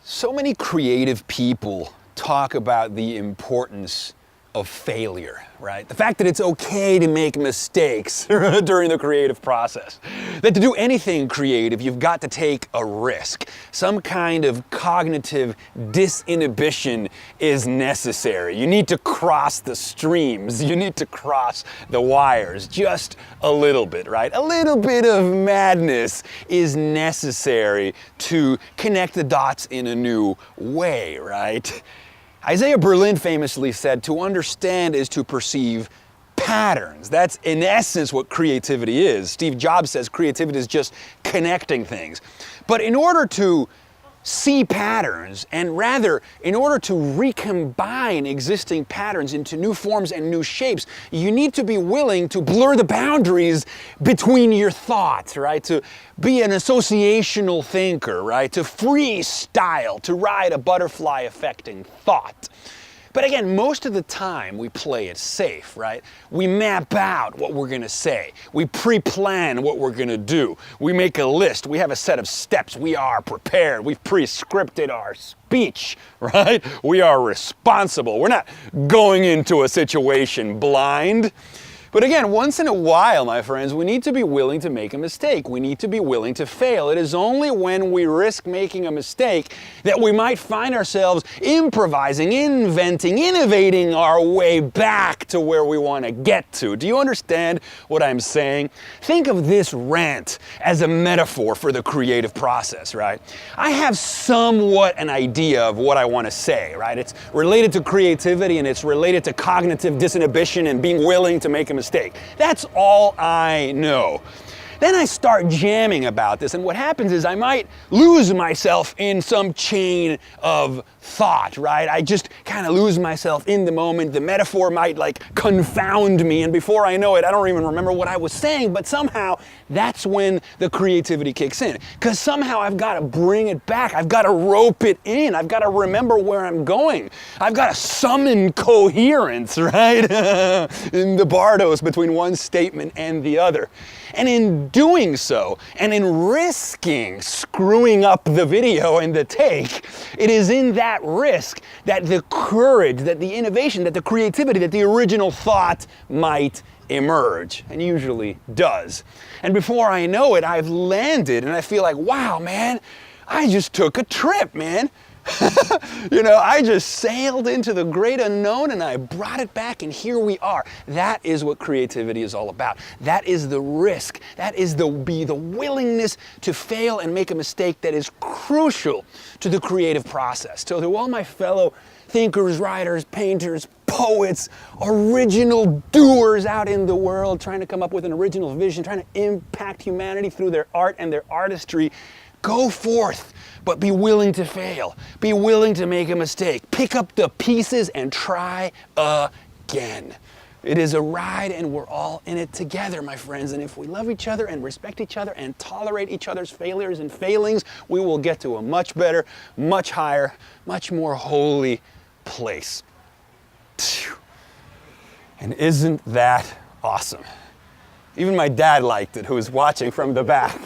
So many creative people talk about the importance of failure, right? The fact that it's okay to make mistakes during the creative process. That to do anything creative, you've got to take a risk. Some kind of cognitive disinhibition is necessary. You need to cross the streams. You need to cross the wires just a little bit, right? A little bit of madness is necessary to connect the dots in a new way, right? Isaiah Berlin famously said, "To understand is to perceive patterns." That's in essence what creativity is. Steve Jobs says creativity is just connecting things. But in order to see patterns, and rather in order to recombine existing patterns into new forms and new shapes, you need to be willing to blur the boundaries between your thoughts, right? To be an associational thinker, right? To freestyle, to ride a butterfly affecting thought. But again, most of the time we play it safe, right? We map out what we're gonna say. We pre-plan what we're gonna do. We make a list. We have a set of steps. We are prepared. We've pre-scripted our speech, right? We are responsible. We're not going into a situation blind. But again, once in a while, my friends, we need to be willing to make a mistake. We need to be willing to fail. It is only when we risk making a mistake that we might find ourselves improvising, inventing, innovating our way back to where we want to get to. Do you understand what I'm saying? Think of this rant as a metaphor for the creative process, right? I have somewhat an idea of what I want to say, right? It's related to creativity and it's related to cognitive disinhibition and being willing to make a mistake. That's all I know. Then I start jamming about this, and what happens is I might lose myself in some chain of thought, right? I just kind of lose myself in the moment. The metaphor might like confound me, and before I know it, I don't even remember what I was saying, but somehow that's when the creativity kicks in. Because somehow I've got to bring it back. I've got to rope it in. I've got to remember where I'm going. I've got to summon coherence, right? In the Bardos between one statement and the other. And in doing so, and in risking screwing up the video and the take, it is in that risk that the courage, that the innovation, that the creativity, that the original thought might emerge, and usually does. And before I know it, I've landed and I feel like, wow, man, I just took a trip, man. You know, I just sailed into the great unknown and I brought it back, and here we are. That is what creativity is all about. That is the risk. That is the willingness to fail and make a mistake that is crucial to the creative process. So to all my fellow thinkers, writers, painters, poets, original doers out in the world, trying to come up with an original vision, trying to impact humanity through their art and their artistry, go forth, but be willing to fail. Be willing to make a mistake. Pick up the pieces and try again. It is a ride and we're all in it together, my friends. And if we love each other and respect each other and tolerate each other's failures and failings, we will get to a much better, much higher, much more holy place. And isn't that awesome? Even my dad liked it, who was watching from the back.